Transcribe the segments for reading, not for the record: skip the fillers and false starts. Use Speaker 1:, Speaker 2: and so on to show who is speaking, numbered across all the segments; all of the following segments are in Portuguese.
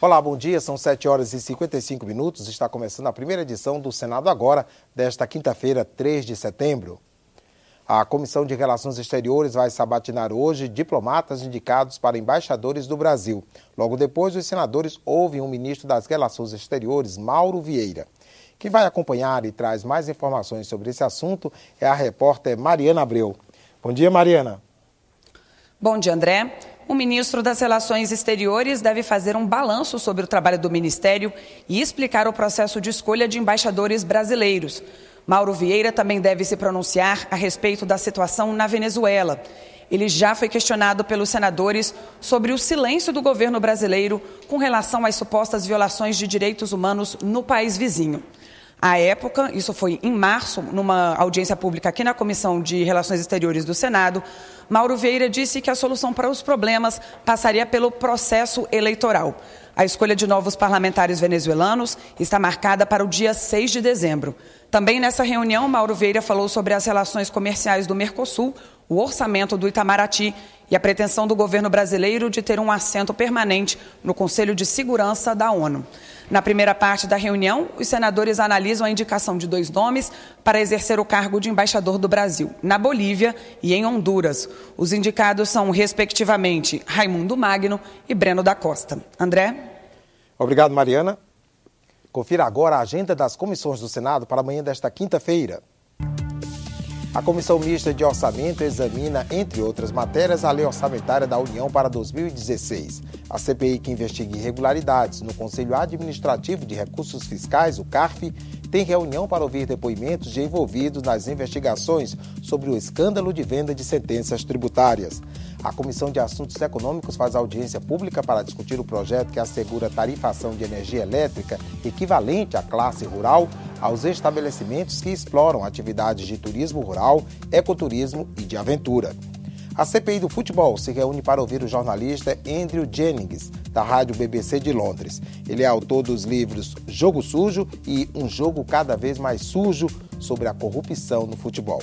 Speaker 1: Olá, bom dia. São 7 horas e 55 minutos. Está começando a primeira edição do Senado Agora, desta quinta-feira, 3 de setembro. A Comissão de Relações Exteriores vai sabatinar hoje diplomatas indicados para embaixadores do Brasil. Logo depois, os senadores ouvem o ministro das Relações Exteriores, Mauro Vieira. Quem vai acompanhar e traz mais informações sobre esse assunto é a repórter Mariana Abreu. Bom dia, Mariana.
Speaker 2: Bom dia, André. O ministro das Relações Exteriores deve fazer um balanço sobre o trabalho do Ministério e explicar o processo de escolha de embaixadores brasileiros. Mauro Vieira também deve se pronunciar a respeito da situação na Venezuela. Ele já foi questionado pelos senadores sobre o silêncio do governo brasileiro com relação às supostas violações de direitos humanos no país vizinho. À época, isso foi em março, numa audiência pública aqui na Comissão de Relações Exteriores do Senado, Mauro Vieira disse que a solução para os problemas passaria pelo processo eleitoral. A escolha de novos parlamentares venezuelanos está marcada para o dia 6 de dezembro. Também nessa reunião, Mauro Vieira falou sobre as relações comerciais do Mercosul, o orçamento do Itamaraty e a pretensão do governo brasileiro de ter um assento permanente no Conselho de Segurança da ONU. Na primeira parte da reunião, os senadores analisam a indicação de 2 nomes para exercer o cargo de embaixador do Brasil, na Bolívia e em Honduras. Os indicados são, respectivamente, Raimundo Magno e Breno da Costa. André?
Speaker 1: Obrigado, Mariana. Confira agora a agenda das comissões do Senado para amanhã desta quinta-feira. A Comissão Mista de Orçamento examina, entre outras matérias, a Lei Orçamentária da União para 2016. A CPI, que investiga irregularidades no Conselho Administrativo de Recursos Fiscais, o CARF, tem reunião para ouvir depoimentos de envolvidos nas investigações sobre o escândalo de venda de sentenças tributárias. A Comissão de Assuntos Econômicos faz audiência pública para discutir o projeto que assegura tarifação de energia elétrica equivalente à classe rural aos estabelecimentos que exploram atividades de turismo rural, ecoturismo e de aventura. A CPI do futebol se reúne para ouvir o jornalista Andrew Jennings, da rádio BBC de Londres. Ele é autor dos livros Jogo Sujo e Um Jogo Cada Vez Mais Sujo sobre a corrupção no futebol.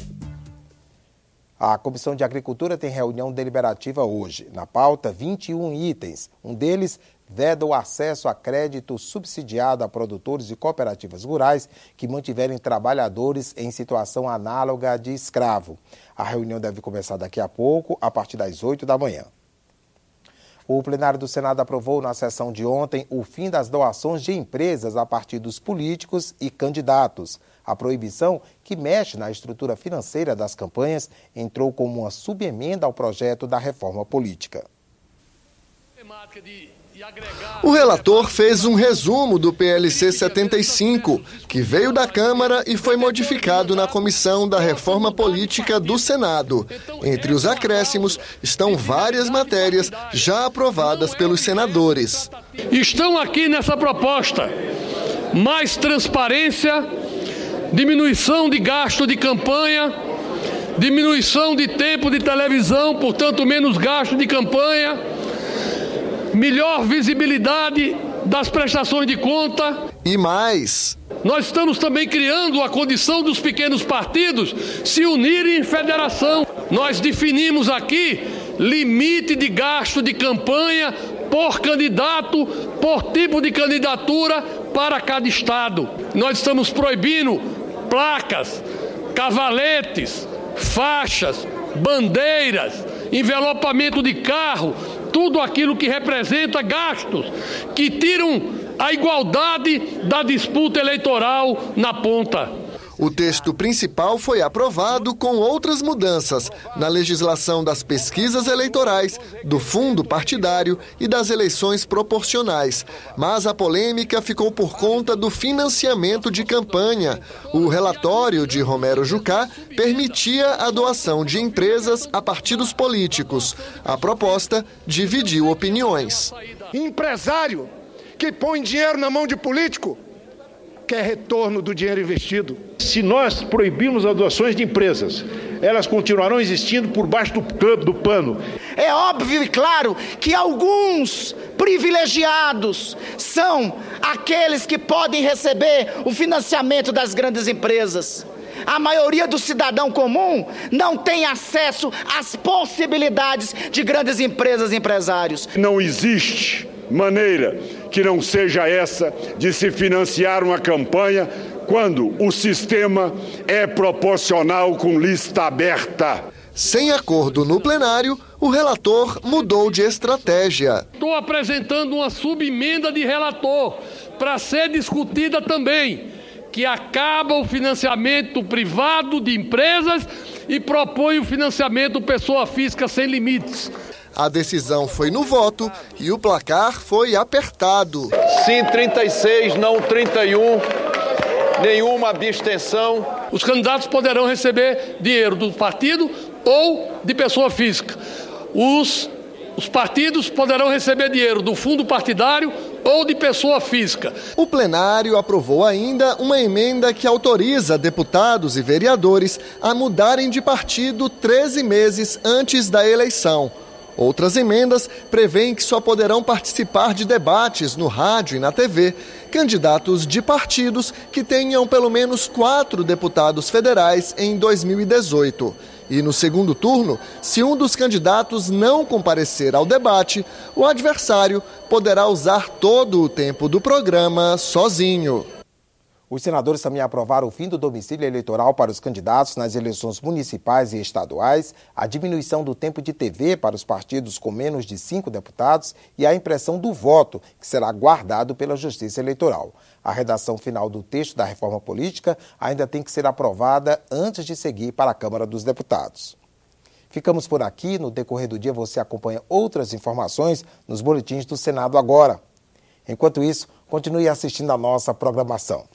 Speaker 1: A Comissão de Agricultura tem reunião deliberativa hoje. Na pauta, 21 itens. Um deles veda o acesso a crédito subsidiado a produtores e cooperativas rurais que mantiverem trabalhadores em situação análoga de escravo. A reunião deve começar daqui a pouco, a partir das 8 da manhã. O plenário do Senado aprovou na sessão de ontem o fim das doações de empresas a partidos políticos e candidatos. A proibição, que mexe na estrutura financeira das campanhas, entrou como uma subemenda ao projeto da reforma política.
Speaker 3: O relator fez um resumo do PLC 75, que veio da Câmara e foi modificado na Comissão da Reforma Política do Senado. Entre os acréscimos estão várias matérias já aprovadas pelos senadores.
Speaker 4: Estão aqui nessa proposta mais transparência, diminuição de gasto de campanha, diminuição de tempo de televisão, portanto menos gasto de campanha, melhor visibilidade das prestações de conta.
Speaker 3: E mais.
Speaker 4: Nós estamos também criando a condição dos pequenos partidos se unirem em federação. Nós definimos aqui limite de gasto de campanha por candidato, por tipo de candidatura para cada estado. Nós estamos proibindo placas, cavaletes, faixas, bandeiras, envelopamento de carro, tudo aquilo que representa gastos que tiram a igualdade da disputa eleitoral na ponta.
Speaker 3: O texto principal foi aprovado com outras mudanças na legislação das pesquisas eleitorais, do fundo partidário e das eleições proporcionais. Mas a polêmica ficou por conta do financiamento de campanha. O relatório de Romero Jucá permitia a doação de empresas a partidos políticos. A proposta dividiu opiniões.
Speaker 5: Empresário que põe dinheiro na mão de político quer retorno do dinheiro investido. Se nós proibirmos as doações de empresas, elas continuarão existindo por baixo do pano.
Speaker 6: É óbvio e claro que alguns privilegiados são aqueles que podem receber o financiamento das grandes empresas. A maioria do cidadão comum não tem acesso às possibilidades de grandes empresas e empresários.
Speaker 5: Não existe maneira que não seja essa de se financiar uma campanha quando o sistema é proporcional com lista aberta.
Speaker 3: Sem acordo no plenário, o relator mudou de estratégia.
Speaker 4: Estou apresentando uma subemenda de relator para ser discutida também, que acaba o financiamento privado de empresas e propõe o financiamento pessoa física sem limites.
Speaker 3: A decisão foi no voto e o placar foi apertado.
Speaker 7: Sim, 36, não 31, nenhuma abstenção.
Speaker 4: Os candidatos poderão receber dinheiro do partido ou de pessoa física. Os partidos poderão receber dinheiro do fundo partidário ou de pessoa física.
Speaker 3: O plenário aprovou ainda uma emenda que autoriza deputados e vereadores a mudarem de partido 13 meses antes da eleição. Outras emendas prevêem que só poderão participar de debates no rádio e na TV candidatos de partidos que tenham pelo menos 4 deputados federais em 2018. E no segundo turno, se um dos candidatos não comparecer ao debate, o adversário poderá usar todo o tempo do programa sozinho.
Speaker 1: Os senadores também aprovaram o fim do domicílio eleitoral para os candidatos nas eleições municipais e estaduais, a diminuição do tempo de TV para os partidos com menos de 5 deputados e a impressão do voto, que será guardado pela Justiça Eleitoral. A redação final do texto da reforma política ainda tem que ser aprovada antes de seguir para a Câmara dos Deputados. Ficamos por aqui. No decorrer do dia você acompanha outras informações nos boletins do Senado Agora. Enquanto isso, continue assistindo a nossa programação.